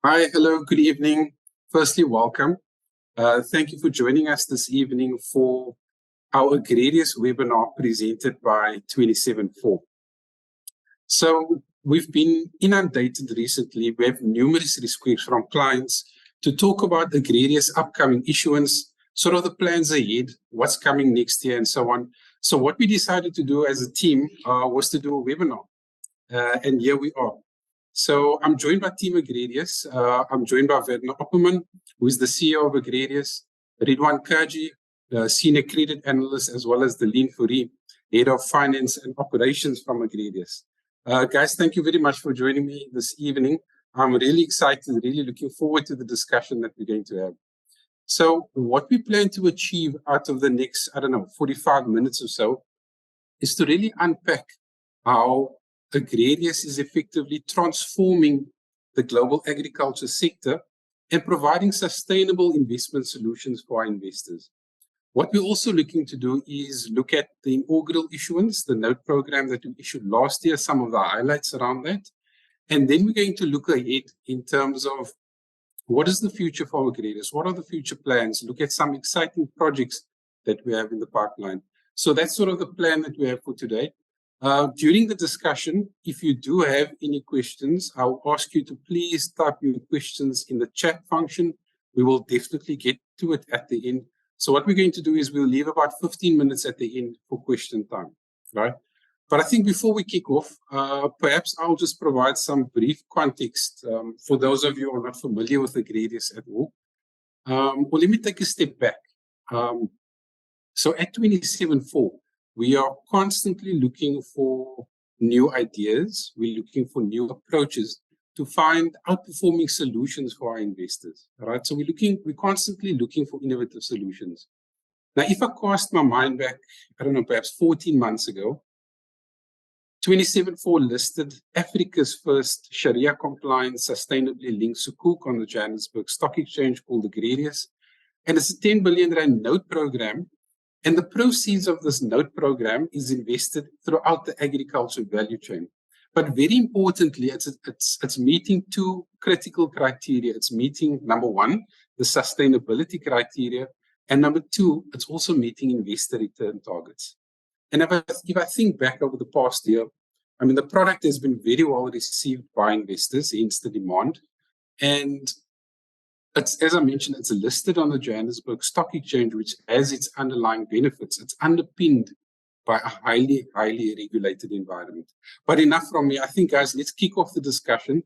Hi, hello, good evening. Firstly, welcome. Thank you for joining us this evening for our Agrarius webinar presented by 27/4. So we've been inundated recently. We have numerous requests from clients to talk about Agrarius upcoming issuance, sort of the plans ahead, what's coming next year, and so on. So what we decided to do as a team was to do a webinar. And here we are. So I'm joined by Team Agrarius. I'm joined by Werner Opperman, who is the CEO of Agrarius, Ridwan Kaji, the Senior Credit Analyst, as well as Deline Fourie, Head of Finance and Operations from Agrarius. Guys, thank you very much for joining me this evening. I'm really excited, really looking forward to the discussion that we're going to have. So what we plan to achieve out of the next, 45 minutes or so, is to really unpack how Agrarius is effectively transforming the global agriculture sector and providing sustainable investment solutions for our investors. What we're also looking to do is look at the inaugural issuance, the note program that we issued last year, some of the highlights around that. And then we're going to look ahead in terms of what is the future for Agrarius? What are the future plans? Look at some exciting projects that we have in the pipeline. So that's sort of the plan that we have for today. During the discussion, if you do have any questions, I'll ask you to please type your questions in the chat function. We will definitely get to it at the end. So what we're going to do is we'll leave about 15 minutes at the end for question time, right? But I think before we kick off, perhaps I'll just provide some brief context for those of you who are not familiar with Agrarius at all. Well, let me take a step back. So at 27/4, we are constantly looking for new ideas. We're looking for new approaches to find outperforming solutions for our investors, right? So we're constantly looking for innovative solutions. Now, if I cast my mind back, perhaps 14 months ago, 27/4 listed Africa's first Sharia-compliant, sustainably linked sukuk on the Johannesburg Stock Exchange called Agrarius. And it's a 10 billion rand note program. And the proceeds of this note program is invested throughout the agriculture value chain. But very importantly, it's meeting two critical criteria. It's meeting, number one, the sustainability criteria. And number two, it's also meeting investor return targets. And if I think back over the past year, the product has been very well received by investors, hence the demand. And it's, as I mentioned, it's listed on the Johannesburg Stock Exchange, which has its underlying benefits. It's underpinned by a highly, highly regulated environment. But enough from me. I think, guys, let's kick off the discussion.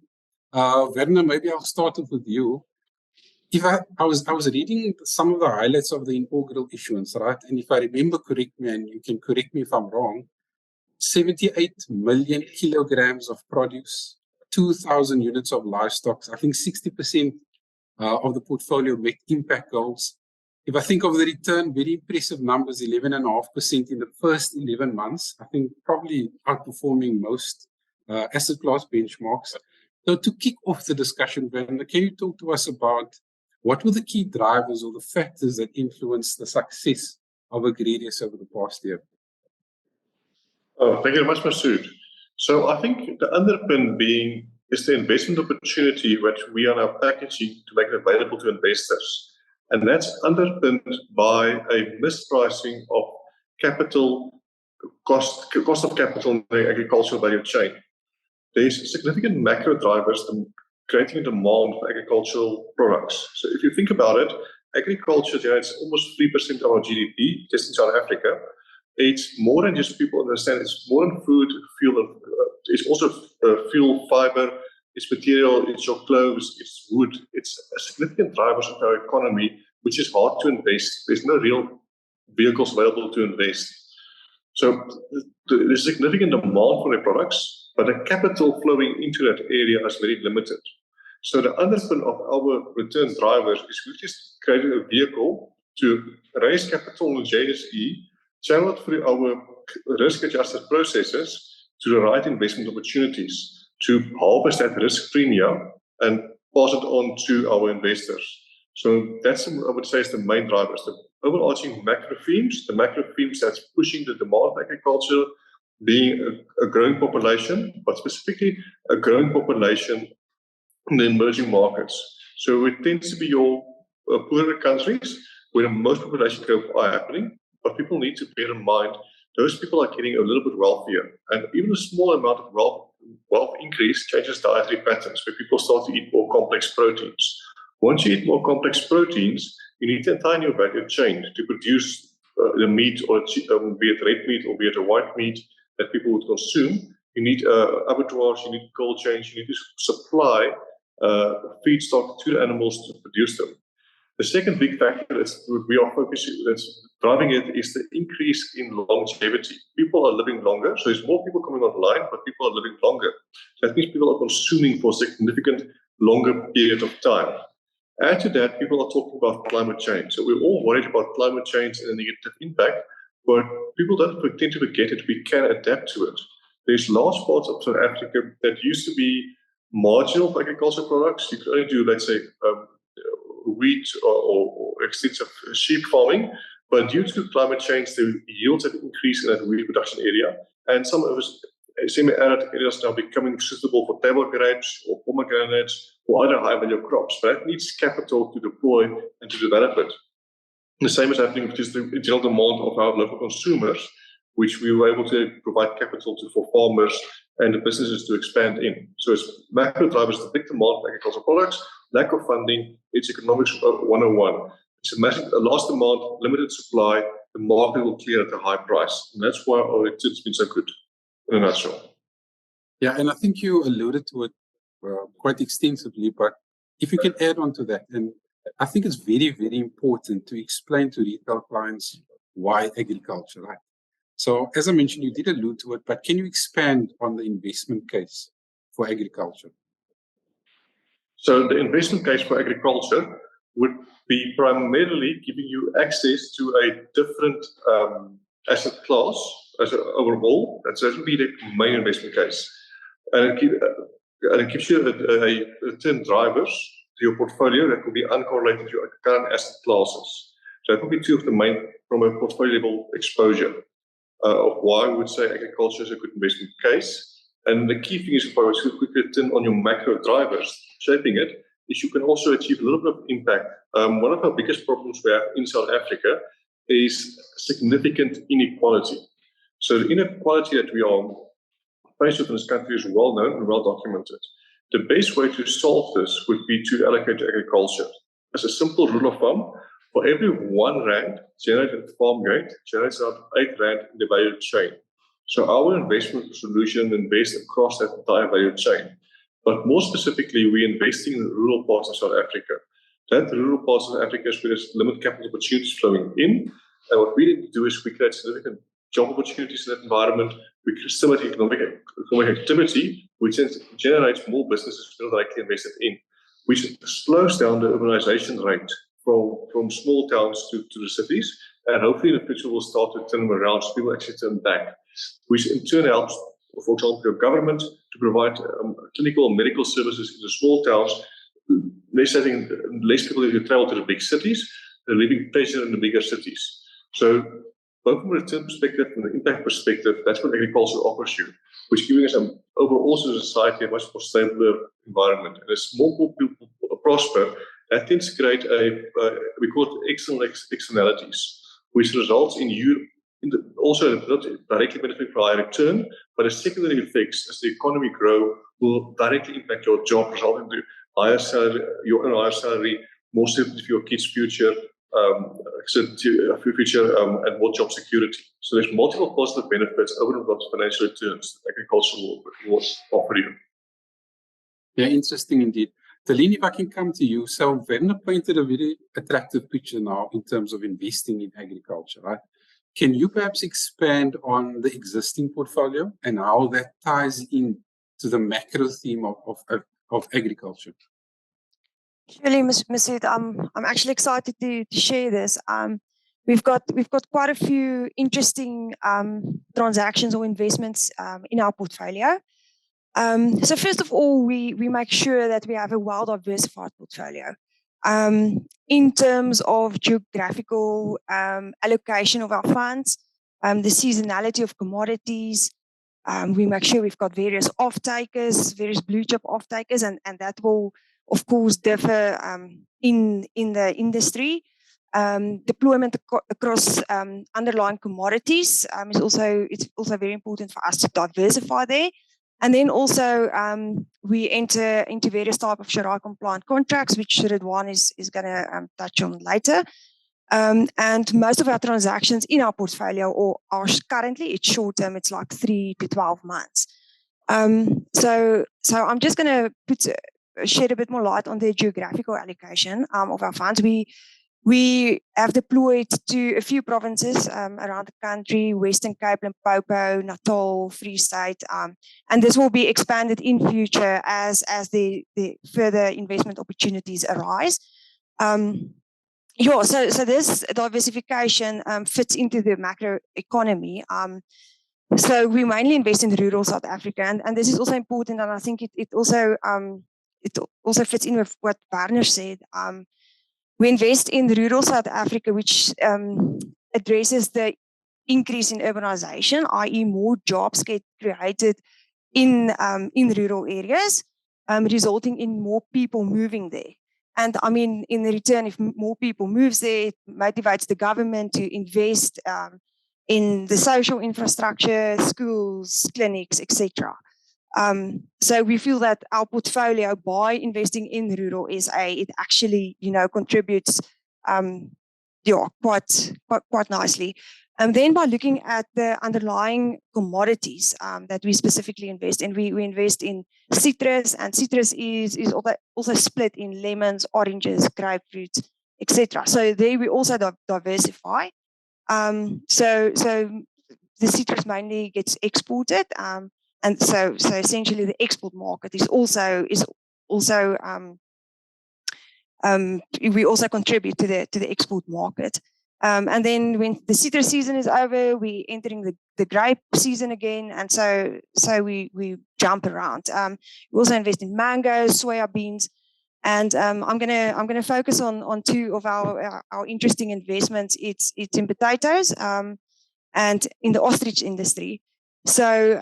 Werner, maybe I'll start off with you. I was reading some of the highlights of the inaugural issuance, right? And if I remember correctly, and you can correct me if I'm wrong, 78 million kilograms of produce, 2,000 units of livestock. I think 60% of the portfolio met impact goals. If I think of the return, very impressive numbers, 11.5% in the first 11 months. I think probably outperforming most asset class benchmarks. So to kick off the discussion, Werner, can you talk to us about what were the key drivers or the factors that influenced the success of Agrarius over the past year? Oh, thank you very much, Masood. So I think the underpin is the investment opportunity which we are now packaging to make it available to investors. And that's underpinned by a mispricing of capital, cost of capital in the agricultural value chain. There's significant macro drivers creating demand for agricultural products. So if you think about it, agriculture generates almost 3% of our GDP just in South Africa. It's more than just people understand. It's more than food, fuel. It's also fuel, fiber. It's material. It's your clothes. It's wood. It's a significant drivers of our economy, which is hard to invest. There's no real vehicles available to invest. So there's significant demand for the products, but the capital flowing into that area is very limited. So the underpin of our return drivers is we just created a vehicle to raise capital on the JSE, channel it through our risk-adjusted processes to the right investment opportunities, to harvest that risk premium and pass it on to our investors. So that's, I would say, is the main drivers. The overarching macro themes, the macro themes that's pushing the demand of agriculture, being a growing population, but specifically a growing population in the emerging markets. So it tends to be your poorer countries where most population growth are happening, but people need to bear in mind those people are getting a little bit wealthier, and even a small amount of wealth increase changes dietary patterns, where people start to eat more complex proteins. Once you eat more complex proteins, you need to entire new value chain to produce the meat, or be it red meat or be it a white meat that people would consume. You need abattoirs, you need cold chains, you need to supply feedstock to the animals to produce them. The second big factor we are focusing, that's driving it, is the increase in longevity. People are living longer, so there's more people coming online, but people are living longer. That means people are consuming for a significant longer period of time. Add to that, people are talking about climate change. So we're all worried about climate change and the negative impact, but people don't tend to forget that we can adapt to it. There's large parts of South Africa that used to be marginal for agricultural products. You could only do, let's say, wheat or extensive sheep farming, but due to climate change, the yields have increased in that wheat production area, and some of us semi-arid areas now becoming suitable for table grapes or pomegranates or other high-value crops. But that needs capital to deploy and to develop it. The same is happening with just the general demand of our local consumers, which we were able to provide capital to for farmers and the businesses to expand in. So it's macro drivers, the big demand for agricultural products, lack of funding, it's economics 101. It's a large demand, limited supply, the market will clear at a high price. And that's why our return's been so good, in a nutshell. Yeah, and I think you alluded to it quite extensively, but if you can add on to that, and I think it's very, very important to explain to retail clients why agriculture, right? So as I mentioned, you did allude to it, but can you expand on the investment case for agriculture? So the investment case for agriculture would be primarily giving you access to a different asset class as overall. That would be the main investment case. And it gives you a return drivers to your portfolio that will be uncorrelated to your current asset classes. So that would be two of the main, from a portfolio level exposure, of why we would say agriculture is a good investment case. And the key thing is, if I was to quickly return on your macro drivers shaping it, is you can also achieve a little bit of impact. One of our biggest problems we have in South Africa is significant inequality. So the inequality that we are faced with in this country is well known and well documented. The best way to solve this would be to allocate to agriculture. As a simple rule of thumb, for every 1 rand generated at farm gate, generates around 8 rand in the value chain. So our investment solution invests across that entire value chain. But more specifically, we're investing in the rural parts of South Africa. That rural parts of South Africa is where there's limited capital opportunities flowing in. And what we need to do is we create significant job opportunities in that environment. We stimulate economic activity, which generates more businesses directly invested in, which slows down the urbanization rate from small towns to the cities. And hopefully in the future we'll start to turn them around so people actually turn back, which in turn helps, for example, your government to provide clinical and medical services in the small towns, less people who travel to the big cities, they're leaving pressure in the bigger cities. So both from a return perspective and an impact perspective, that's what agriculture offers you, which giving us overall society a much more stable environment. And as more people prosper, that tends to create we call it external externalities, which results in you also not directly benefiting from higher return, but as secondary effects as the economy grow will directly impact your job, resulting in higher salary, your own higher salary, more certainty for your kids' future, and more job security. So there's multiple positive benefits over and above financial returns that agriculture will offer you. Yeah, interesting indeed. Talene, if I can come to you. So Werner painted a very attractive picture now in terms of investing in agriculture, right? Can you perhaps expand on the existing portfolio and how that ties in to the macro theme of agriculture? Surely, Masood, I'm actually excited to share this. We've got quite a few interesting transactions or investments in our portfolio. So first of all, we make sure that we have a well-diversified portfolio. In terms of geographical allocation of our funds, the seasonality of commodities, We make sure we've got various off-takers, various blue chip off-takers, and that will, of course, differ in the industry. Deployment across underlying commodities is also very important for us to diversify there. And then also we enter into various types of Sharia compliant contracts, which Ridwan is going to touch on later. And most of our transactions in our portfolio are currently, it's short term, it's like 3 to 12 months. So I'm just going to shed a bit more light on the geographical allocation of our funds. We have deployed to a few provinces around the country: Western Cape, Limpopo, Natal, Free State, and this will be expanded in future as the further investment opportunities arise. So this diversification fits into the macro economy. So we mainly invest in rural South Africa, and this is also important, and I think it also fits in with what Werner said. We invest in rural South Africa, which addresses the increase in urbanization, i.e. more jobs get created in rural areas, resulting in more people moving there. And I mean, in return, if more people move there, it motivates the government to invest in the social infrastructure, schools, clinics, etc. So we feel that our portfolio, by investing in rural SA, it actually, contributes, quite nicely. And then by looking at the underlying commodities that we specifically invest in, we invest in citrus, and citrus is also split in lemons, oranges, grapefruits, etc. So there we also diversify. So the citrus mainly gets exported. And so essentially the export market is also we also contribute to the export market. And then when the citrus season is over, we entering the grape season again, and so we jump around. We also invest in mangoes, soya beans, and I'm gonna focus on two of our interesting investments. It's in potatoes and in the ostrich industry. So,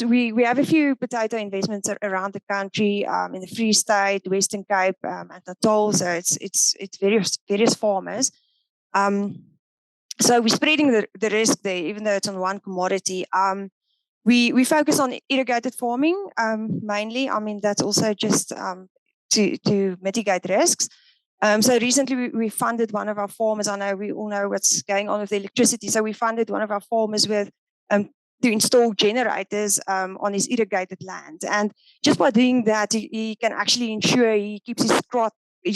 we have a few potato investments around the country, in the Free State, Western Cape, and Natal. So it's various farmers. So we're spreading the risk there, even though it's on one commodity. We focus on irrigated farming mainly. I mean, that's also just to mitigate risks. So recently we funded one of our farmers. I know we all know what's going on with the electricity. So we funded one of our farmers with to install generators on his irrigated land. And just by doing that, he can actually ensure he keeps his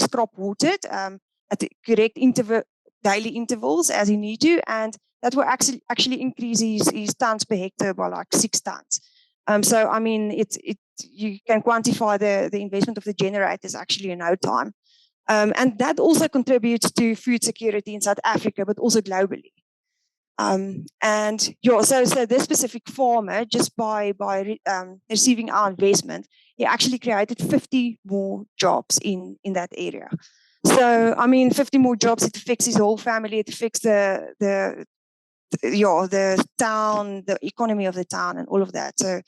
crop watered at the correct daily intervals as he needs to. And that will actually increase his tons per hectare by like 6 tons. So, I mean, you can quantify the investment of the generators actually in no time. And that also contributes to food security in South Africa, but also globally. So this specific farmer, just by receiving our investment, he actually created 50 more jobs in that area. So, I mean, 50 more jobs, it affects his whole family, it affects the town, the economy of the town, and all of that. So,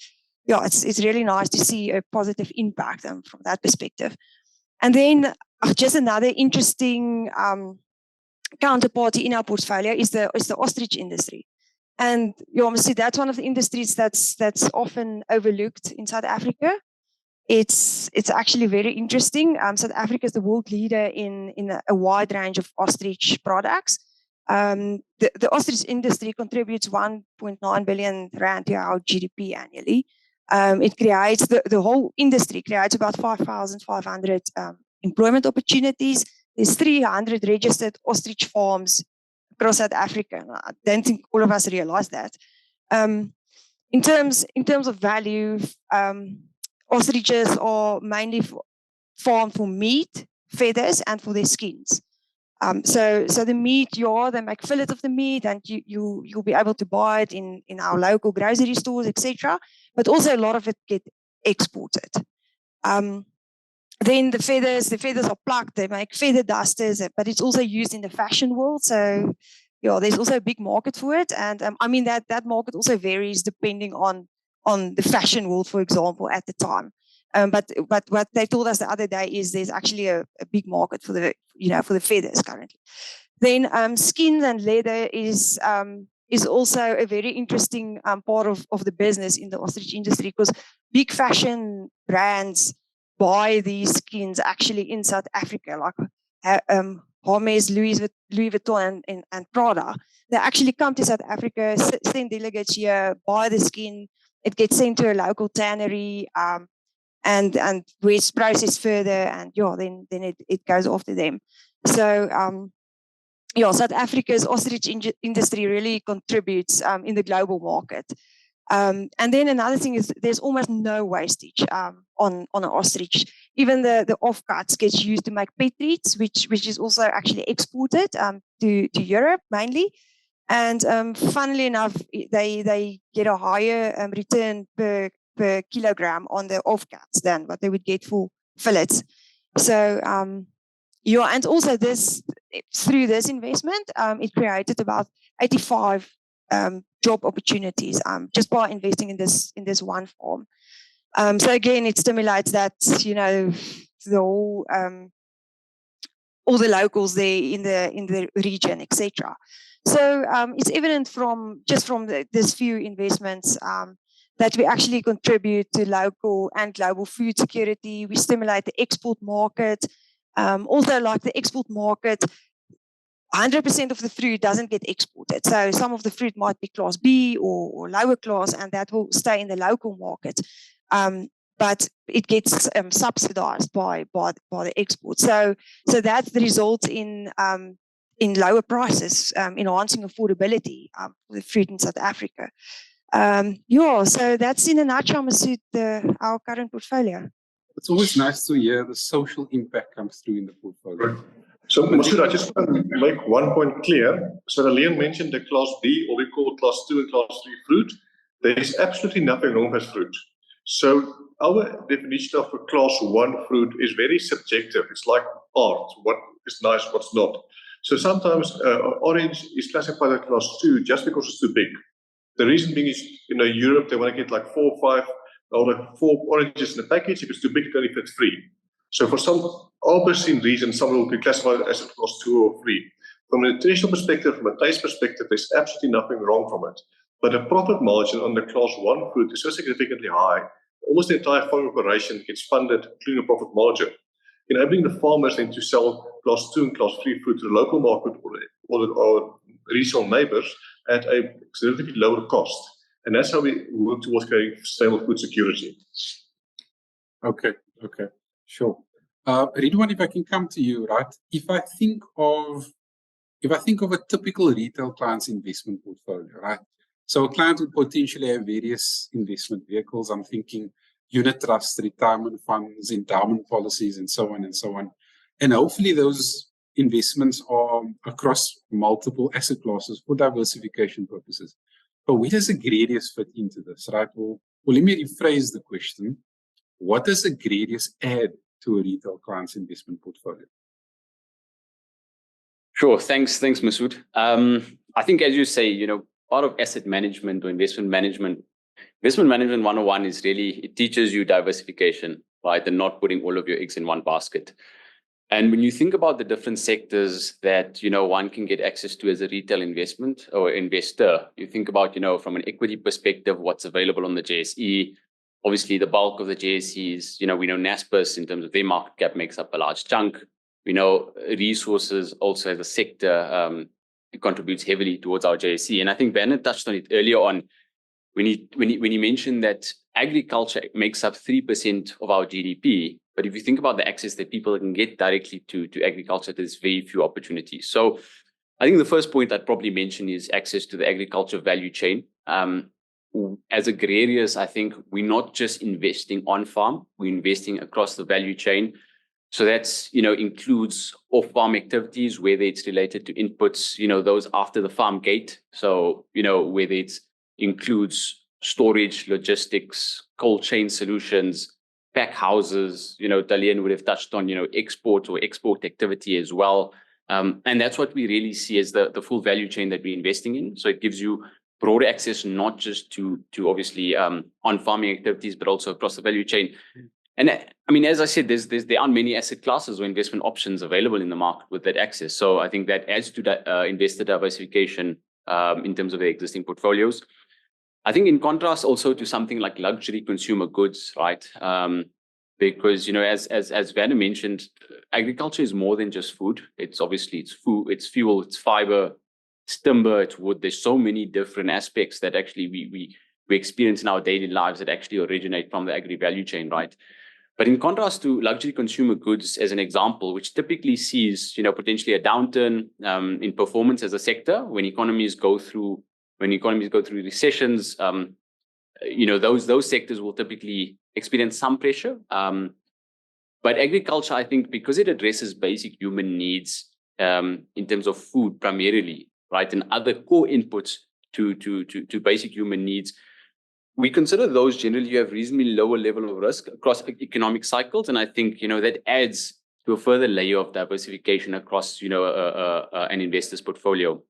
yeah, it's really nice to see a positive impact from that perspective. And then just another interesting counterparty in our portfolio is the ostrich industry. And you obviously that's one of the industries that's often overlooked in South Africa. It's actually very interesting. South Africa is the world leader in a wide range of ostrich products. The ostrich industry contributes 1.9 billion rand to our GDP annually. It creates the whole industry creates about 5,500 employment opportunities. There's 300 registered ostrich farms across South Africa. I don't think all of us realize that. In terms of value, ostriches are mainly farmed for meat, feathers, and for their skins. So the meat, they make fillets of the meat, and you'll be able to buy it in our local grocery stores, etc. But also a lot of it get exported. Then the feathers are plucked. They make feather dusters, but it's also used in the fashion world. So, yeah, there's also a big market for it. And I mean that market also varies depending on the fashion world, for example, at the time. But what they told us the other day is there's actually a big market for the feathers currently. Then skins and leather is also a very interesting part of the business in the ostrich industry, because big fashion brands buy these skins actually in South Africa, like Hermes, Louis Vuitton, and Prada. They actually come to South Africa, send delegates here, buy the skin. It gets sent to a local tannery, and where it's processed further, and then it goes off to them. So South Africa's ostrich industry really contributes in the global market. And then another thing is there's almost no wastage on an ostrich. Even the offcuts gets used to make pet treats, which is also actually exported to Europe mainly. And funnily enough, they get a higher return per kilogram on the offcuts than what they would get for fillets. So and also through this investment, it created about 85 job opportunities just by investing in this one farm. So again, it stimulates that the whole all the locals there in the region, etc. So it's evident from this few investments that we actually contribute to local and global food security. We stimulate the export market. Also, like the export market, 100% of the fruit doesn't get exported. So some of the fruit might be class B or lower class, and that will stay in the local market. But it gets subsidized by the export. So that results in lower prices, enhancing affordability for the fruit in South Africa. So that's in a nutshell, Masood, our current portfolio. It's always nice to hear the social impact comes through in the portfolio. Right. So, Masood, I just want to make one point clear. So, Leon mentioned the class B, or we call class 2 and class 3 fruit. There is absolutely nothing wrong with fruit. So, our definition of a class 1 fruit is very subjective. It's like art, what is nice, what's not. So, sometimes orange is classified as class 2 just because it's too big. The reason being is, Europe, they want to get like 4 or 5 or like 4 oranges in a package. If it's too big, it only fits 3. So for some unforeseen reason, some will be classified as a class 2 or 3. From a nutritional perspective, from a taste perspective, there's absolutely nothing wrong from it. But the profit margin on the class 1 fruit is so significantly high, almost the entire farm operation gets funded, including a profit margin. Enabling the farmers then to sell class 2 and class 3 fruit to the local market or regional neighbors at a significantly lower cost. And that's how we work towards creating stable food security. Okay, sure. Ridwan, if I can come to you, right? If I think of a typical retail client's investment portfolio, right? So a client would potentially have various investment vehicles. I'm thinking unit trusts, retirement funds, endowment policies, and so on and so on. And hopefully those investments are across multiple asset classes for diversification purposes. But where does Agrarius fit into this, right? Well, let me rephrase the question. What does Agrarius add to a retail client's investment portfolio? Sure. Thanks, Masood. I think, as you say, part of asset management or investment management 101 is really, it teaches you diversification, right? And not putting all of your eggs in one basket. And when you think about the different sectors that, one can get access to as a retail investment or investor, you think about, from an equity perspective, what's available on the JSE. Obviously, the bulk of the JSEs, we know Naspers in terms of their market cap makes up a large chunk. We know resources also as a sector, it contributes heavily towards our JSE. And I think Bernard touched on it earlier on when he mentioned that agriculture makes up 3% of our GDP. But if you think about the access that people can get directly to agriculture, there's very few opportunities. So I think the first point I'd probably mention is access to the agriculture value chain. As Agrarius, I think we're not just investing on farm, we're investing across the value chain. So that's, includes off-farm activities, whether it's related to inputs, those after the farm gate. So, whether it includes storage, logistics, cold chain solutions, pack houses, Dalian would have touched on, export activity as well. And that's what we really see as the full value chain that we're investing in. So it gives you broader access, not just to obviously on-farming activities, but also across the value chain. And I mean, as I said, there aren't many asset classes or investment options available in the market with that access. So I think that adds to investor diversification in terms of their existing portfolios. I think in contrast also to something like luxury consumer goods, right? Because, you know, as Werner mentioned, agriculture is more than just food. It's obviously, it's food, it's fuel, it's fiber, it's timber, it's wood. There's so many different aspects that actually we experience in our daily lives that actually originate from the agri value chain, right? But in contrast to luxury consumer goods, as an example, which typically sees, you know, potentially a downturn in performance as a sector when economies go through recessions, you know, those sectors will typically experience some pressure. But agriculture, I think, because it addresses basic human needs in terms of food primarily, right, and other core inputs to basic human needs, we consider those generally have reasonably lower level of risk across economic cycles. And I think, you know, that adds to a further layer of diversification across, you know, an investor's portfolio.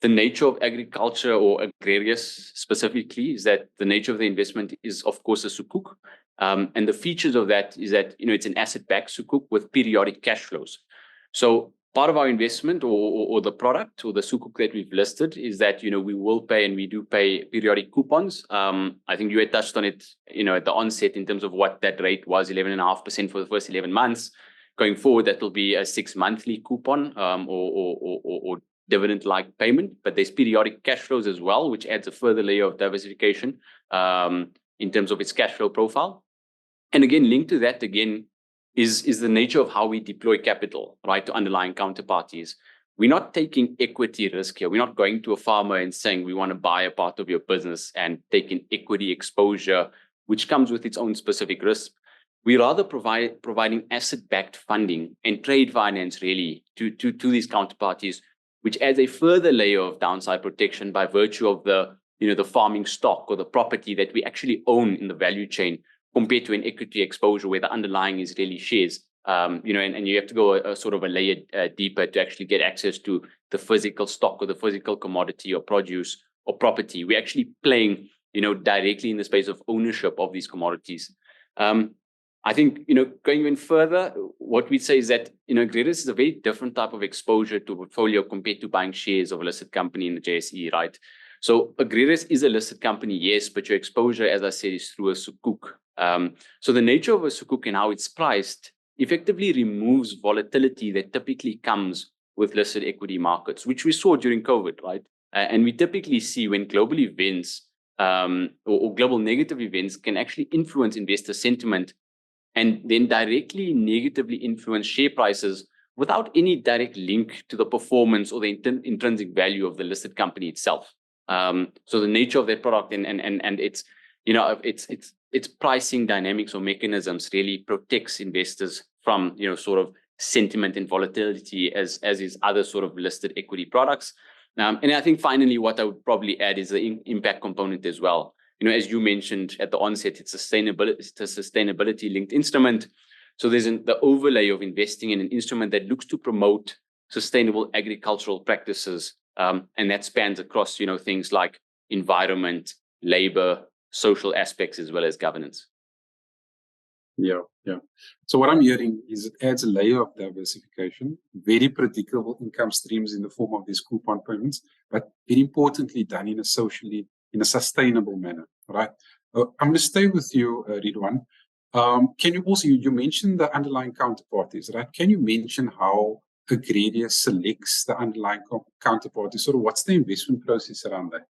The nature of agriculture, or Agrarius specifically, is that the nature of the investment is, of course, a sukuk. And the features of that is that, you know, it's an asset-backed sukuk with periodic cash flows. So part of our investment or the product or the sukuk that we've listed is that, you know, we will pay, and we do pay, periodic coupons. I think you had touched on it, you know, at the onset in terms of what that rate was, 11.5% for the first 11 months. Going forward, that will be a 6 monthly coupon or dividend-like payment, but there's periodic cash flows as well, which adds a further layer of diversification in terms of its cash flow profile. And again, linked to that again is the nature of how we deploy capital, right, to underlying counterparties. We're not taking equity risk here. We're not going to a farmer and saying we want to buy a part of your business and take an equity exposure, which comes with its own specific risk. We rather providing asset-backed funding and trade finance really to these counterparties, which adds a further layer of downside protection by virtue of the, you know, the farming stock or the property that we actually own in the value chain, compared to an equity exposure where the underlying is really shares. You know, and you have to go a sort of a layer deeper to actually get access to the physical stock or the physical commodity or produce or property. We're actually playing, you know, directly in the space of ownership of these commodities. I think, you know, going even further, what we'd say is that, you know, Agrarius is a very different type of exposure to a portfolio compared to buying shares of a listed company in the JSE, right? So Agrarius is a listed company, yes, but your exposure, as I said, is through a sukuk. So the nature of a sukuk and how it's priced effectively removes volatility that typically comes with listed equity markets, which we saw during COVID, right? And we typically see when global events or global negative events can actually influence investor sentiment and then directly negatively influence share prices without any direct link to the performance or the intrinsic value of the listed company itself. So the nature of that product and its, you know, its pricing dynamics or mechanisms really protects investors from, you know, sort of sentiment and volatility as is other sort of listed equity products. And I think finally, what I would probably add is the impact component as well. You know, as you mentioned at the onset, it's a sustainability linked instrument. So there's the overlay of investing in an instrument that looks to promote sustainable agricultural practices. And that spans across, you know, things like environment, labor, social aspects, as well as governance. Yeah. So what I'm hearing is it adds a layer of diversification, very predictable income streams in the form of these coupon payments, but very importantly done in a sustainable manner, right? I'm going to stay with you, Ridwan. Can you also, you mentioned the underlying counterparties, right? Can you mention how Agrarius selects the underlying counterparties? Sort of what's the investment process around that?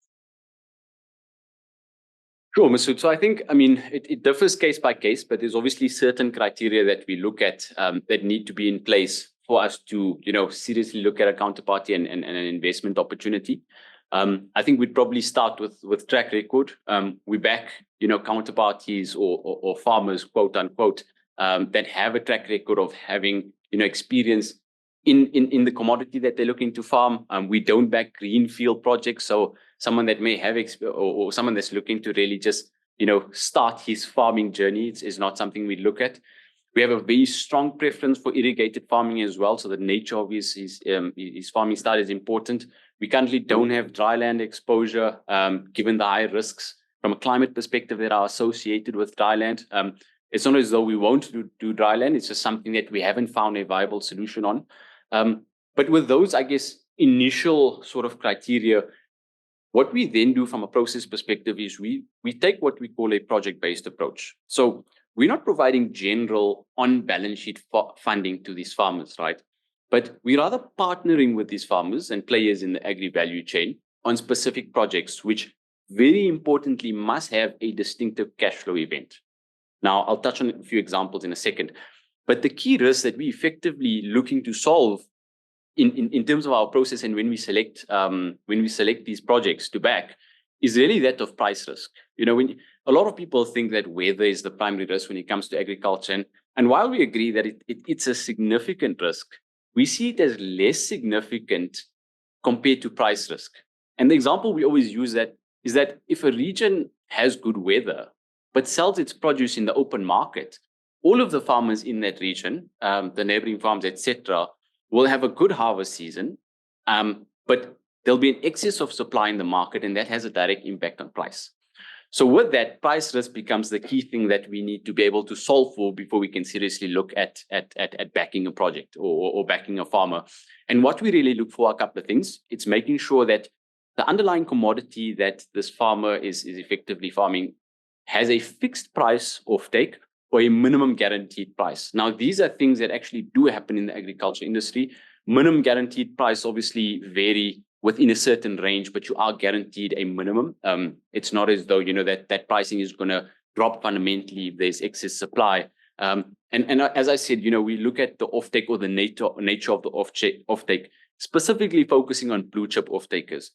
Sure, Masood. So I think, I mean, it differs case by case, but there's obviously certain criteria that we look at that need to be in place for us to, you know, seriously look at a counterparty and an investment opportunity. I think we'd probably start with track record. We back, you know, counterparties or farmers, quote unquote, that have a track record of having, you know, experience in the commodity that they're looking to farm. We don't back greenfield projects. So someone that may have or someone that's looking to really just, you know, start his farming journey is not something we look at. We have a very strong preference for irrigated farming as well. So the nature of his farming style is important. We currently don't have dry land exposure, given the high risks from a climate perspective that are associated with dry land. It's not as though we won't do dry land. It's just something that we haven't found a viable solution on. But with those, I guess, initial sort of criteria, what we then do from a process perspective is we take what we call a project-based approach. So we're not providing general on-balance sheet funding to these farmers, right? But we're rather partnering with these farmers and players in the agri-value chain on specific projects, which very importantly must have a distinctive cash flow event. Now, I'll touch on a few examples in a second. But the key risk that we're effectively looking to solve in terms of our process and when we select these projects to back is really that of price risk. You know, when a lot of people think that weather is the primary risk when it comes to agriculture, and while we agree that it's a significant risk, we see it as less significant compared to price risk. And the example we always use that is that if a region has good weather but sells its produce in the open market, all of the farmers in that region, the neighboring farms, etc., will have a good harvest season, but there'll be an excess of supply in the market, and that has a direct impact on price. So with that, price risk becomes the key thing that we need to be able to solve for before we can seriously look at backing a project or backing a farmer. And what we really look for are a couple of things. It's making sure that the underlying commodity that this farmer is effectively farming has a fixed price offtake or a minimum guaranteed price. Now, these are things that actually do happen in the agriculture industry. Minimum guaranteed price obviously vary within a certain range, but you are guaranteed a minimum. It's not as though, you know, that pricing is going to drop fundamentally if there's excess supply. And as I said, you know, we look at the offtake or the nature of the offtake, specifically focusing on blue chip offtakers.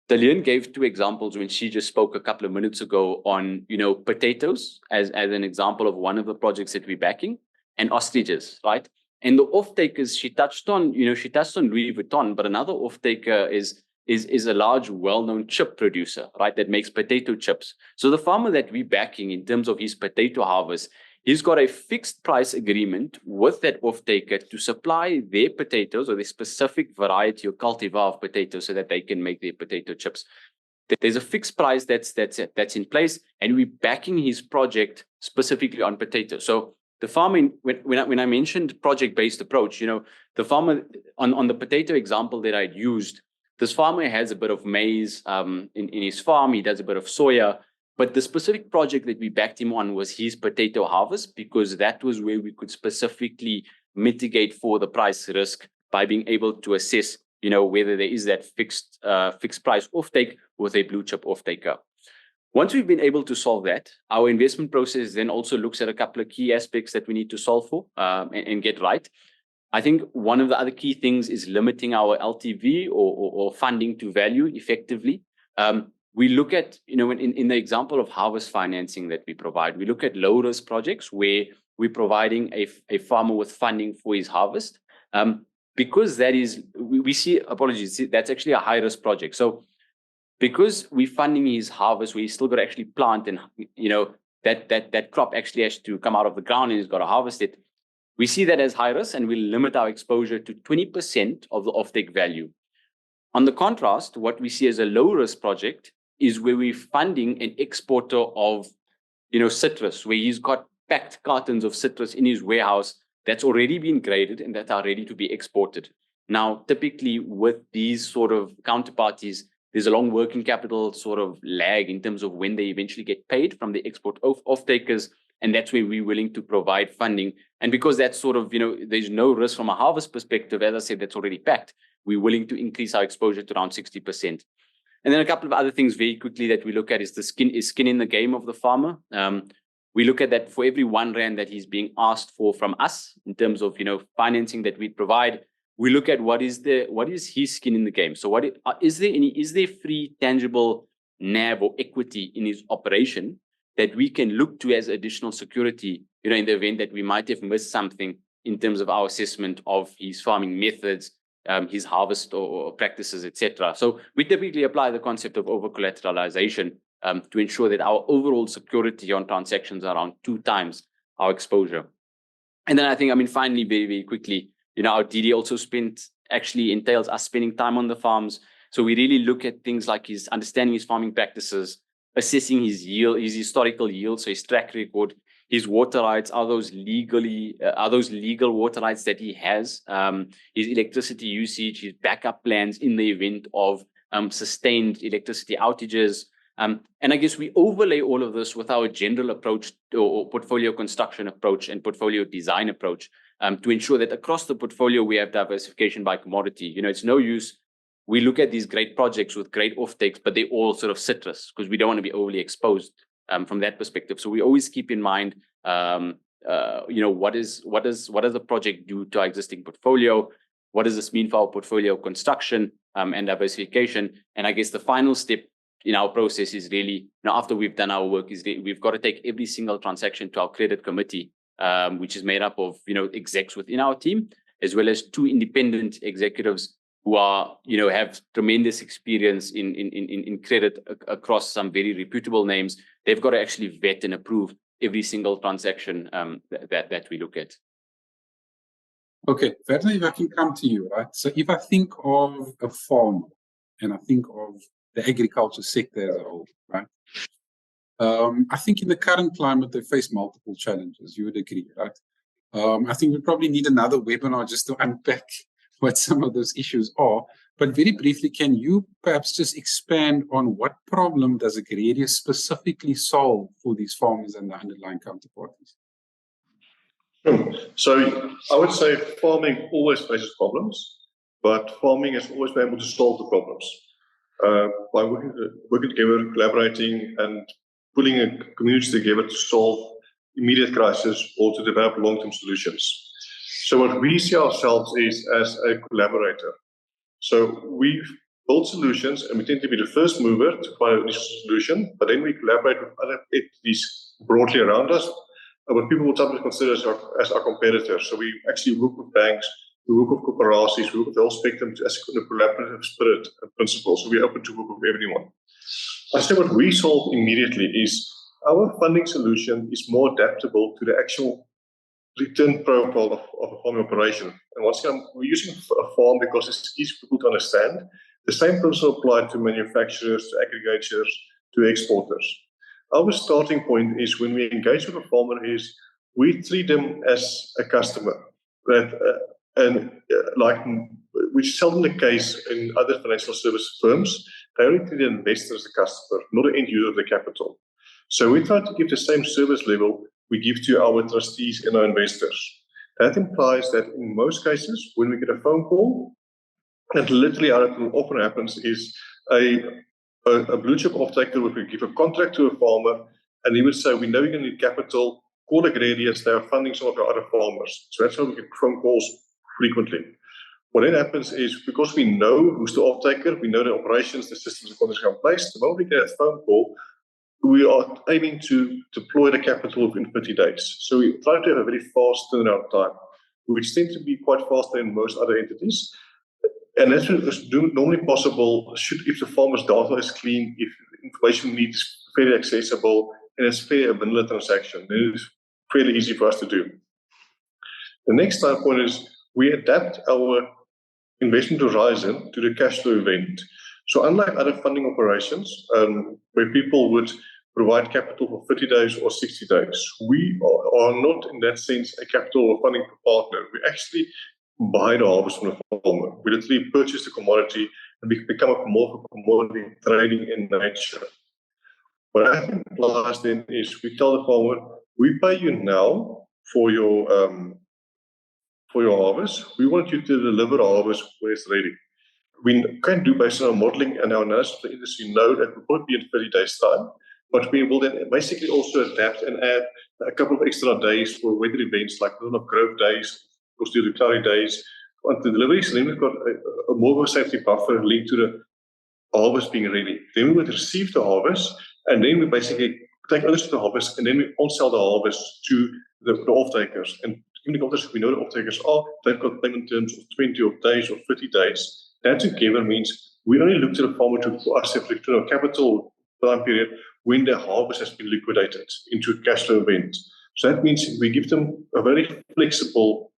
Dalian gave two examples when she just spoke a couple of minutes ago on, you know, potatoes as an example of one of the projects that we're backing, and ostriches, right? And the off-takers she touched on Louis Vuitton, but another off-taker is a large, well-known chip producer, right, that makes potato chips. So the farmer that we're backing in terms of his potato harvest, he's got a fixed price agreement with that off-taker to supply their potatoes or the specific variety or cultivar of potatoes so that they can make their potato chips. There's a fixed price that's in place, and we're backing his project specifically on potatoes. So the farmer, when I mentioned project-based approach, you know, the farmer on the potato example that I'd used, this farmer has a bit of maize in his farm. He does a bit of soya. But the specific project that we backed him on was his potato harvest, because that was where we could specifically mitigate for the price risk by being able to assess, you know, whether there is that fixed price offtake with a blue chip offtaker. Once we've been able to solve that, our investment process then also looks at a couple of key aspects that we need to solve for and get right. I think one of the other key things is limiting our LTV or funding to value effectively. We look at, you know, in the example of harvest financing that we provide, we look at low risk projects where we're providing a farmer with funding for his harvest. Because that is, we see, apologies, that's actually a high risk project. So because we're funding his harvest, we still got to actually plant, and, you know, that crop actually has to come out of the ground and he's got to harvest it. We see that as high risk, and we limit our exposure to 20% of the offtake value. On the contrast, what we see as a low risk project is where we're funding an exporter of, you know, citrus, where he's got packed cartons of citrus in his warehouse that's already been graded and that are ready to be exported. Now, typically with these sort of counterparties, there's a long working capital sort of lag in terms of when they eventually get paid from the export off-takers, and that's where we're willing to provide funding. And because that's sort of, you know, there's no risk from a harvest perspective, as I said, that's already packed, we're willing to increase our exposure to around 60%. And then a couple of other things very quickly that we look at is skin in the game of the farmer. We look at that for every R1 that he's being asked for from us in terms of, you know, financing that we provide. We look at what is his skin in the game. So is there free tangible NAV or equity in his operation that we can look to as additional security, you know, in the event that we might have missed something in terms of our assessment of his farming methods, his harvest or practices, etc. So we typically apply the concept of over-collateralization to ensure that our overall security on transactions are around 2 times our exposure. And then I think, I mean, finally, very, very quickly, you know, our DD also actually entails us spending time on the farms, So we really look at things like his understanding his farming practices, assessing his yield, his historical yield, so his track record, his water rights, are those legal water rights that he has, his electricity usage, his backup plans in the event of sustained electricity outages. And I guess we overlay all of this with our general approach or portfolio construction approach and portfolio design approach to ensure that across the portfolio we have diversification by commodity. You know, it's no use we look at these great projects with great offtakes, but they all sort of citrus because we don't want to be overly exposed from that perspective. So we always keep in mind, you know, what does the project do to our existing portfolio? What does this mean for our portfolio construction and diversification? And I guess the final step in our process is really, you know, after we've done our work, is we've got to take every single transaction to our credit committee, which is made up of, you know, execs within our team, as well as 2 independent executives who are, you know, have tremendous experience in credit across some very reputable names. They've got to actually vet and approve every single transaction that we look at. Okay, Werner, if I can come to you, right? So if I think of a farmer and I think of the agriculture sector as a whole, right? I think in the current climate, they face multiple challenges. You would agree, right? I think we probably need another webinar just to unpack what some of those issues are. But very briefly, can you perhaps just expand on what problem does Agrarius specifically solve for these farmers and the underlying counterparties? So I would say farming always faces problems, but farming has always been able to solve the problems by working together, collaborating, and pulling a community together to solve immediate crises or to develop long-term solutions. So what we see ourselves is as a collaborator. So we build solutions, and we tend to be the first mover to find a solution, but then we collaborate with other entities broadly around us, what people would sometimes consider as our competitors. So we actually work with banks, we work with corporations, we work with the whole spectrum as a collaborative spirit and principle. So we're open to work with everyone. I say what we solve immediately is our funding solution is more adaptable to the actual return profile of a farming operation. And once again, we're using a farm because it's easy for people to understand. The same principle applies to manufacturers, to aggregators, to exporters. Our starting point is when we engage with a farmer is we treat them as a customer, which is seldom the case in other financial service firms. They only treat the investor as a customer, not an end user of the capital. So we try to give the same service level we give to our trustees and our investors. That implies that in most cases, when we get a phone call, and literally how it often happens is a blue chip off-taker would give a contract to a farmer, and he would say, we know you're going to need capital, call Agrarius, they are funding some of our other farmers. So that's how we get phone calls frequently. What then happens is, because we know who's the off-taker, we know the operations, the systems and contracts are in place, the moment we get that phone call, we are aiming to deploy the capital within 30 days. So we try to have a very fast turnaround time, which tends to be quite faster than most other entities. And that's normally possible if the farmer's data is clean, if the information needs is fairly accessible, and it's fair a vanilla transaction. Then it's fairly easy for us to do. The next time point is we adapt our investment horizon to the cash flow event. So unlike other funding operations, where people would provide capital for 30 days or 60 days, we are not in that sense a capital or funding partner. We actually buy the harvest from the farmer. We literally purchase the commodity and we become more of a commodity trading in nature. What I think implies then is we tell the farmer, we pay you now for your harvest. We want you to deliver the harvest when it's ready. We can do based on our modeling and our analysis of the industry know that we won't be in 30 days time, but we will then basically also adapt and add a couple of extra days for weather events like growth days, or still the cloudy days on the deliveries. And then we've got a more of a safety buffer linked to the harvest being ready. Then we would receive the harvest, and then we basically take ownership of the harvest, and then we on-sell the harvest to the off-takers. And even the we know the off-takers are, they've got payment terms of 20 days or 30 days. That together means we only look to the farmer for us to return on capital time period when the harvest has been liquidated into a cash flow event. So that means we give them a very flexible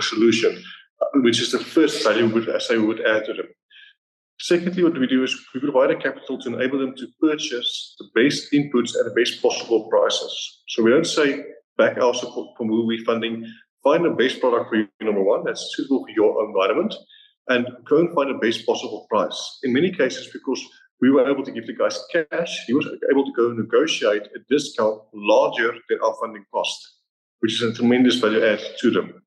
solution, which is the first value we would add to them. Secondly, what we do is we provide a capital to enable them to purchase the best inputs at the best possible prices. So we don't say back our support from who we're funding, find the best product for you, number one, that's suitable for your environment, and go and find the best possible price. In many cases, because we were able to give the guys cash, he was able to go and negotiate a discount larger than our funding cost, which is a tremendous value add to them.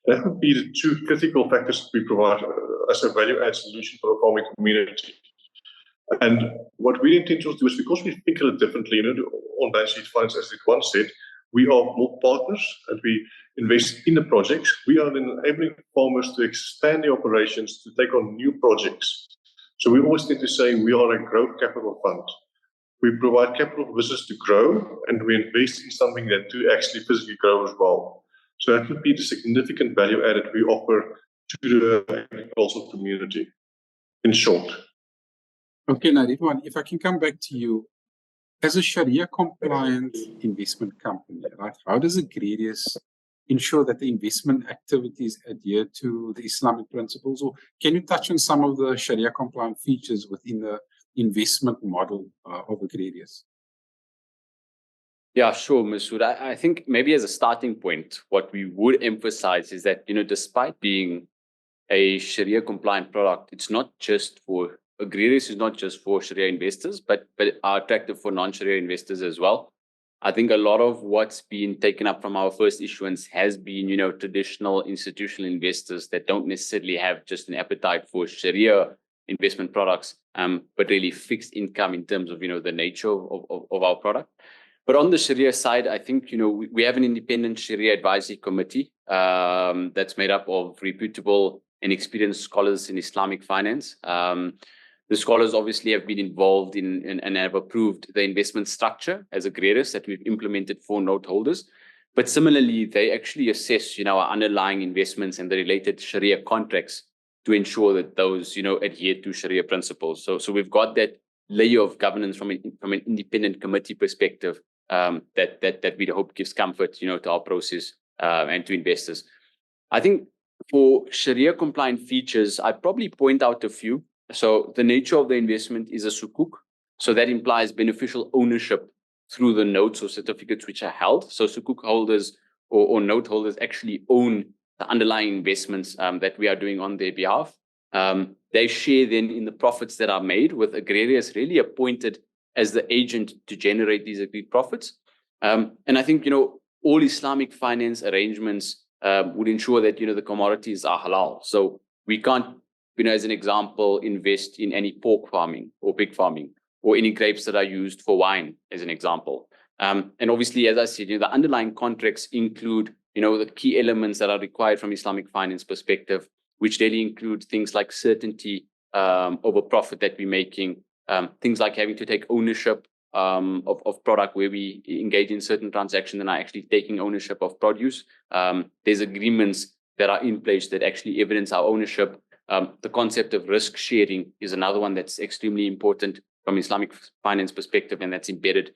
That would be the two critical factors we provide as a value add solution for the farming community. And what we intend to do is, because we think a little differently, on balance sheet finance, as it once said, we are more partners and we invest in the projects. We are enabling farmers to expand their operations, to take on new projects. So we always tend to say we are a growth capital fund. We provide capital for business to grow, and we invest in something that to actually physically grow as well. So that would be the significant value added we offer to the agricultural community, in short. Okay, now, Ridwan, if I can come back to you, as a Sharia-compliant investment company, right? How does Agrarius ensure that the investment activities adhere to the Islamic principles? Or can you touch on some of the Sharia-compliant features within the investment model of Agrarius? Yeah, sure, Masood. I think maybe as a starting point, what we would emphasize is that, despite being a Sharia compliant product, it's not just for Agrarius is not just for Sharia investors, but are attractive for non-Sharia investors as well. I think a lot of what's been taken up from our first issuance has been, traditional institutional investors that don't necessarily have just an appetite for Sharia investment products, but really fixed income in terms of, the nature of our product. But on the Sharia side, I think, we have an independent Sharia advisory committee that's made up of reputable and experienced scholars in Islamic finance. The scholars obviously have been involved in and have approved the investment structure as Agrarius that we've implemented for note holders. But similarly, they actually assess, our underlying investments and the related Sharia contracts to ensure that those, adhere to Sharia principles. So we've got that layer of governance from an independent committee perspective that we hope gives comfort, to our process and to investors. I think for Sharia compliant features, I'd probably point out a few. So the nature of the investment is a sukuk. So that implies beneficial ownership through the notes or certificates which are held. So sukuk holders or note holders actually own the underlying investments that we are doing on their behalf. They share then in the profits that are made, with Agrarius really appointed as the agent to generate these agreed profits. And I think, all Islamic finance arrangements would ensure that, the commodities are halal. So we can't, as an example, invest in any pork farming or pig farming or any grapes that are used for wine, as an example. And obviously, as I said, the underlying contracts include, the key elements that are required from Islamic finance perspective, which really include things like certainty over profit that we're making, things like having to take ownership of product where we engage in certain transactions and are actually taking ownership of produce. There's agreements that are in place that actually evidence our ownership. The concept of risk sharing is another one that's extremely important from Islamic finance perspective, and that's embedded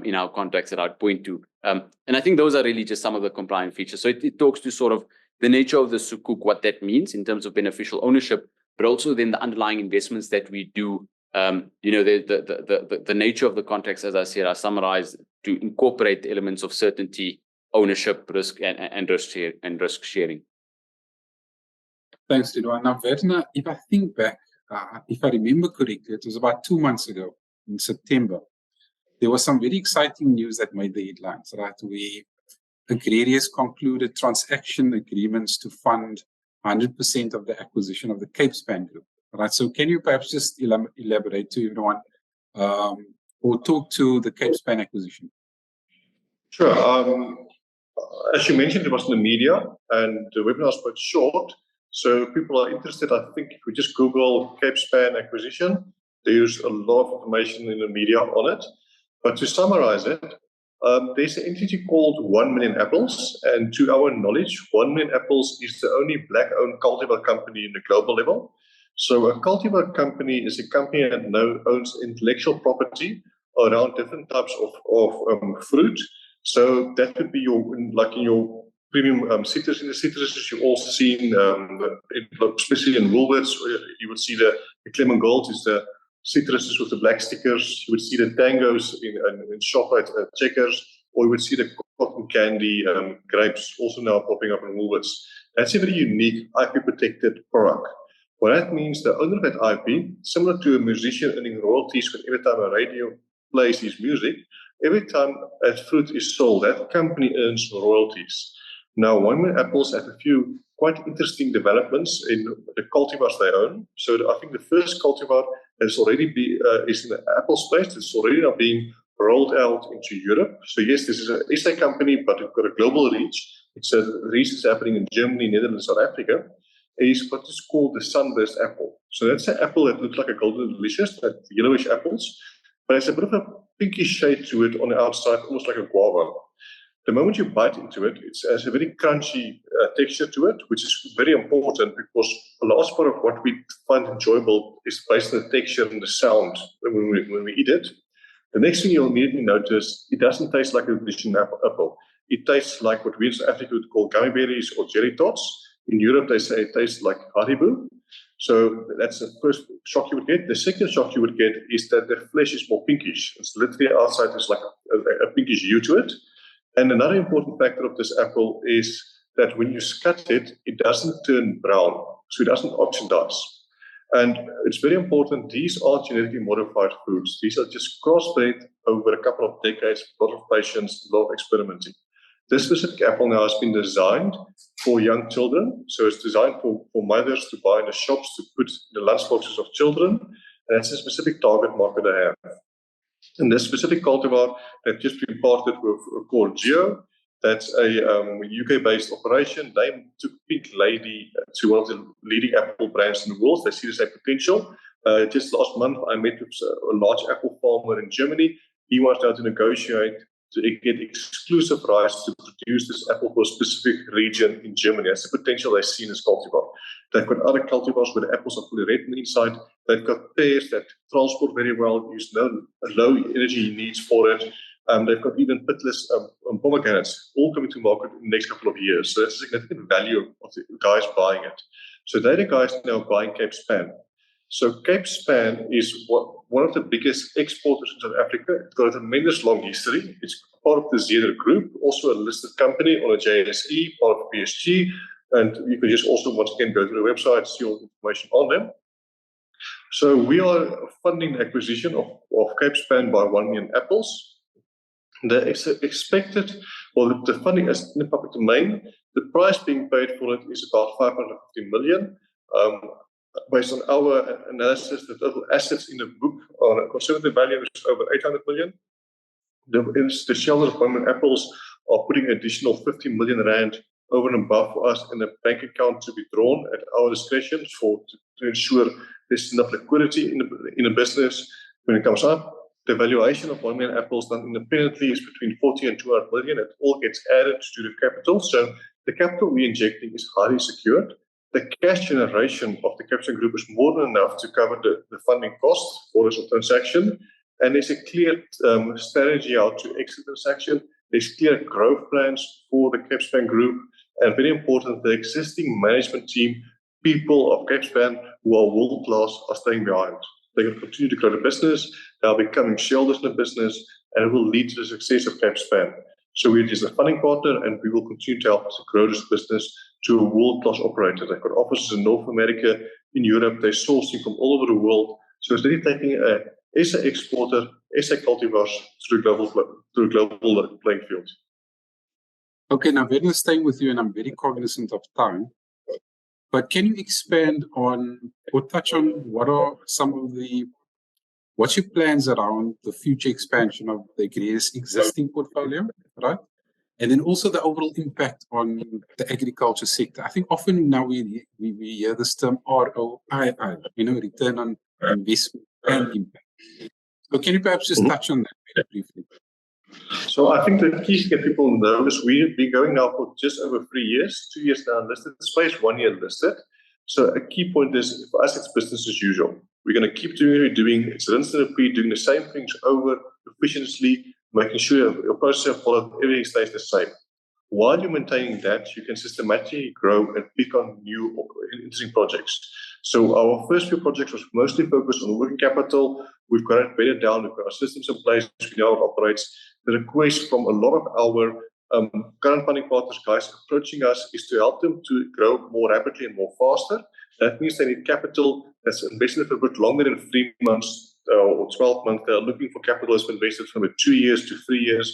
in our contracts that I'd point to. And I think those are really just some of the compliant features. So it talks to sort of the nature of the sukuk, what that means in terms of beneficial ownership, but also then the underlying investments that we do. The nature of the contracts, as I said, are summarized to incorporate the elements of certainty, ownership, risk, and risk sharing. Thanks, Ridwan. Now, Werner, if I think back, if I remember correctly, it was about 2 months ago in September. There was some very exciting news that made the headlines, right? Agrarius concluded transaction agreements to fund 100% of the acquisition of the Capespan Group, right? So can you perhaps just elaborate to everyone or talk to the Capespan acquisition? Sure. As you mentioned, it was in the media and the webinar was quite short. So if people are interested, I think if we just Google Capespan acquisition, there's a lot of information in the media on it. But to summarize it, there's an entity called 1 Million Apples, and to our knowledge, 1 Million Apples is the only Black-owned cultivar company in the global level. So a cultivar company is a company that now owns intellectual property around different types of fruit. So that could be in your premium citrus. In the citruses, you've also seen, especially in Woolworths, you would see the Clement Gold is the citruses with the black stickers. You would see the Tangos in ShopRite Checkers, or you would see the cotton candy grapes also now popping up in Woolworths. That's a very unique IP-protected product. What that means, the owner of that IP, similar to a musician earning royalties when every time a radio plays his music, every time that fruit is sold, that company earns royalties. Now, 1 Million Apples have a few quite interesting developments in the cultivars they own. So I think the first cultivar is already is in the apple space. It's already now being rolled out into Europe. So yes, this is an SA company, but it's got a global reach. It's a research happening in Germany, Netherlands, South Africa. Is what is called the sunburst apple. So that's an apple that looks like a golden delicious, that yellowish apples, but it's a bit of a pinkish shade to it on the outside, almost like a guava. The moment you bite into it, it has a very crunchy texture to it, which is very important because a large part of what we find enjoyable is based on the texture and the sound when we eat it. The next thing you'll immediately notice, it doesn't taste like a traditional apple. It tastes like what we in South Africa would call gummy berries or jelly tots. In Europe, they say it tastes like Haribo. So that's the first shock you would get. The second shock you would get is that the flesh is more pinkish. It's literally outside, there's like a pinkish hue to it. And another important factor of this apple is that when you cut it, it doesn't turn brown, so it doesn't oxidize. And it's very important, these are genetically modified fruits. These are just crossbred over a couple of decades, a lot of patience, a lot of experimenting. This specific apple now has been designed for young children. So it's designed for mothers to buy in the shops to put in the lunchboxes of children. And that's a specific target market they have. And this specific cultivar that just been partnered with called Geo, that's a UK-based operation. They took Pink Lady to one of the leading apple brands in the world. They see the same potential. Just last month, I met with a large apple farmer in Germany. He wants now to negotiate to get exclusive rights to produce this apple for a specific region in Germany. That's the potential they see in this cultivar. They've got other cultivars where the apples are fully red on the inside. They've got pears that transport very well, use low energy needs for it. They've got even pitless pomegranates, all coming to market in the next couple of years. So that's a significant value of the guys buying it. So they're the guys now buying Cape Span. So Cape Span is one of the biggest exporters in South Africa. It's got a tremendous long history. It's part of the Zeder Group, also a listed company on a JSE, part of PSG. And you can just also, once again, go to the website, see all the information on them. So we are funding the acquisition of Cape Span by 1 Million Apples. The expected, well, the funding is in the public domain. The price being paid for it is about 550 million. Based on our analysis, the total assets in the book on a conservative value is over 800 million. The shareholders of 1 Million Apples are putting additional 50 million rand over and above for us in a bank account to be drawn at our discretion to ensure there's enough liquidity in the business when it comes up. The valuation of 1 Million Apples done independently is between 40 and 200 million. It all gets added to the capital. So the capital we're injecting is highly secured. The cash generation of the Cape Span Group is more than enough to cover the funding costs for this transaction. And there's a clear strategy how to exit the transaction. There's clear growth plans for the Cape Span Group. And very important, the existing management team, people of Cape Span who are world-class are staying behind. They're going to continue to grow the business. They're becoming shareholders in the business, and it will lead to the success of Cape Span. So we're just a funding partner, and we will continue to help to grow this business to a world-class operator. They've got offices in North America, in Europe. They're sourcing from all over the world. So it's really taking a SA exporter, SA cultivars through global playing field. Okay, now we're staying with you, and I'm very cognizant of time. But can you expand on or touch on what's your plans around the future expansion of the Agrarius existing portfolio, right? And then also the overall impact on the agriculture sector. I think often now we hear this term ROI, return on investment and impact. So can you perhaps just touch on that very briefly? So I think the key to get people know is we've been going now for just over 3 years, 2 years now listed space, 1 year listed. So a key point is for us, it's business as usual. We're going to keep doing what we're doing. It's rinse and repeat, doing the same things over efficiently, making sure your process of follow, everything stays the same. while you're maintaining that, you can systematically grow and pick on new interesting projects. So our first few projects was mostly focused on working capital. We've got it better down. We've got our systems in place. We know how it operates. The request from a lot of our current funding partners, guys, approaching us is to help them to grow more rapidly and more faster. That means they need capital that's invested for a bit longer than 3 months or 12 months. They're looking for capital that's been invested from 2 years to 3 years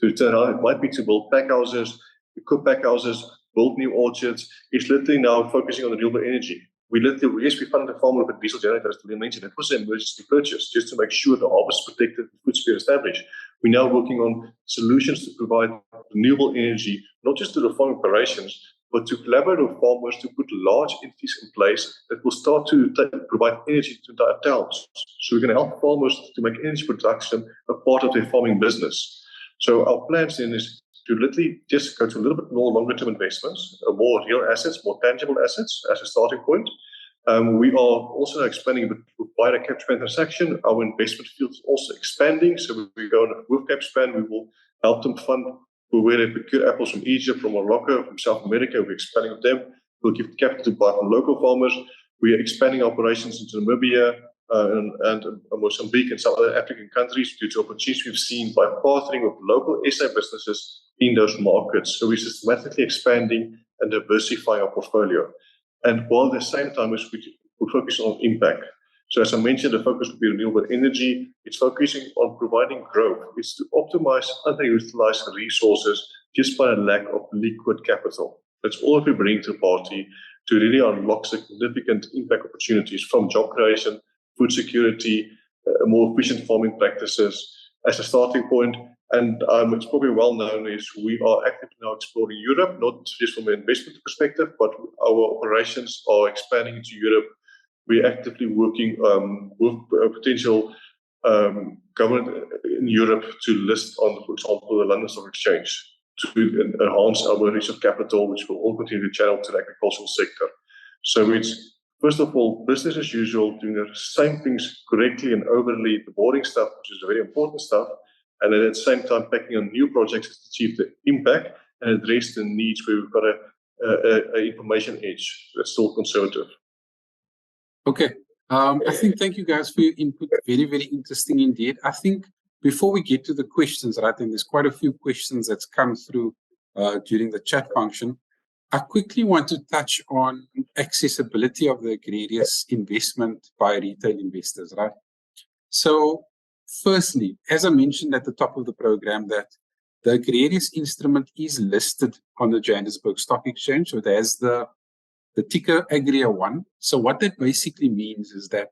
to turn around. It might be to build pack houses, equip pack houses, build new orchards. It's literally now focusing on renewable energy. We literally, yes, we funded the farmer with a diesel generator, as Delia mentioned. It was an emergency purchase just to make sure the harvest is protected, the food security established. We're now working on solutions to provide renewable energy, not just to the farm operations, but to collaborate with farmers to put large entities in place that will start to provide energy to entire towns. So we're going to help farmers to make energy production a part of their farming business. So our plans then is to literally just go to a little bit more longer term investments, more real assets, more tangible assets as a starting point. We are also expanding by the CapSpan transaction. Our investment field is also expanding. So we go with CapSpan, we will help them fund where they procure apples from Egypt, from Morocco, from South America. We're expanding with them. We'll give capital to buy from local farmers. We are expanding operations into Namibia and Mozambique and some other African countries due to opportunities we've seen by partnering with local SA businesses in those markets. So we're systematically expanding and diversifying our portfolio. And while at the same time, we focus on impact. So as I mentioned, the focus will be renewable energy. It's focusing on providing growth. It's to optimize underutilized resources just by a lack of liquid capital. That's all we bring to the party to really unlock significant impact opportunities from job creation, food security, more efficient farming practices as a starting point. And it's probably well known is we are actively now exploring Europe, not just from an investment perspective, but our operations are expanding into Europe. We're actively working with potential government in Europe to list on, for example, the London Stock Exchange to enhance our reach of capital, which will all continue to channel to the agricultural sector. So it's, first of all, business as usual, doing the same things correctly and overly the boring stuff, which is the very important stuff, and then at the same time packing on new projects to achieve the impact and address the needs where we've got a information edge that's still conservative. Okay. I think thank you guys for your input. Very, very interesting indeed. I think before we get to the questions, right, and there's quite a few questions that's come through during the chat function, I quickly want to touch on accessibility of the Agrarius investment by retail investors, right? So firstly, as I mentioned at the top of the program, that the Agrarius instrument is listed on the Johannesburg Stock Exchange. So it has the ticker Agria1. So what that basically means is that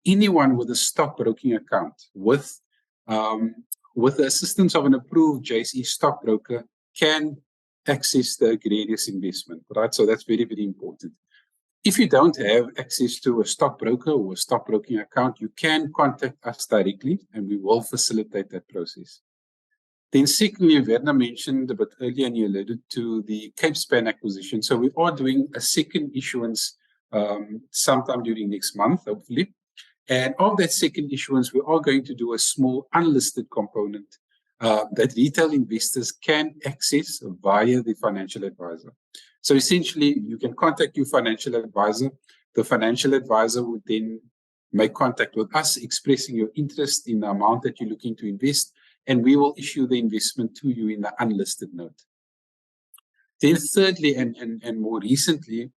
anyone with a stockbroking account with the assistance of an approved JSE stockbroker can access the Agrarius investment, right? So that's very, very important. If you don't have access to a stockbroker or a stockbroking account, you can contact us directly and we will facilitate that process. Then secondly, Werner mentioned a bit earlier and you alluded to the CapSpan acquisition. So we are doing a second issuance sometime during next month, hopefully. And of that second issuance, we are going to do a small unlisted component that retail investors can access via the financial advisor. So essentially, you can contact your financial advisor. The financial advisor would then make contact with us, expressing your interest in the amount that you're looking to invest, and we will issue the investment to you in the unlisted note. Then thirdly, and more recently,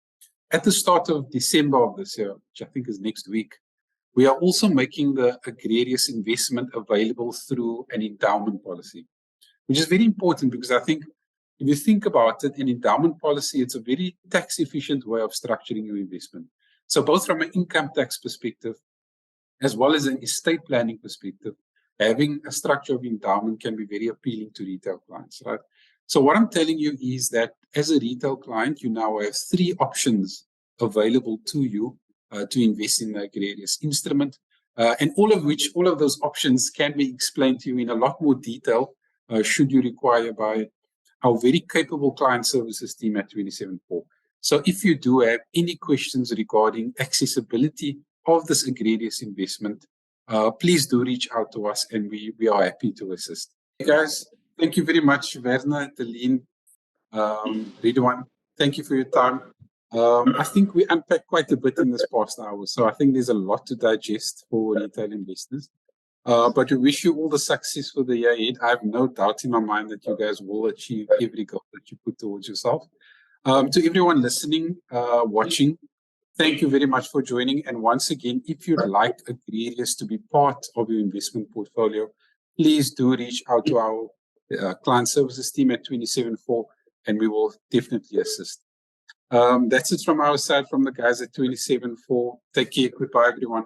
at the start of December of this year, which I think is next week, we are also making the Agrarius investment available through an endowment policy, which is very important because I think if you think about it, an endowment policy, it's a very tax-efficient way of structuring your investment. So both from an income tax perspective, as well as an estate planning perspective, having a structure of endowment can be very appealing to retail clients, right? So what I'm telling you is that as a retail client, you now have 3 options available to you to invest in the Agrarius instrument, and all of those options can be explained to you in a lot more detail should you require by our very capable client services team at 274. So if you do have any questions regarding accessibility of this Agrarius investment, please do reach out to us and we are happy to assist. Hey guys, thank you very much, Werner, Delia, Ridwan, thank you for your time. I think we unpacked quite a bit in this past hour, so I think there's a lot to digest for retail investors. But we wish you all the success for the year ahead. I have no doubt in my mind that you guys will achieve every goal that you put towards yourself. To everyone listening, watching, thank you very much for joining. And once again, if you'd like Agrarius to be part of your investment portfolio, please do reach out to our client services team at 274, and we will definitely assist. That's it from our side, from the guys at 274. Take care. Goodbye, everyone.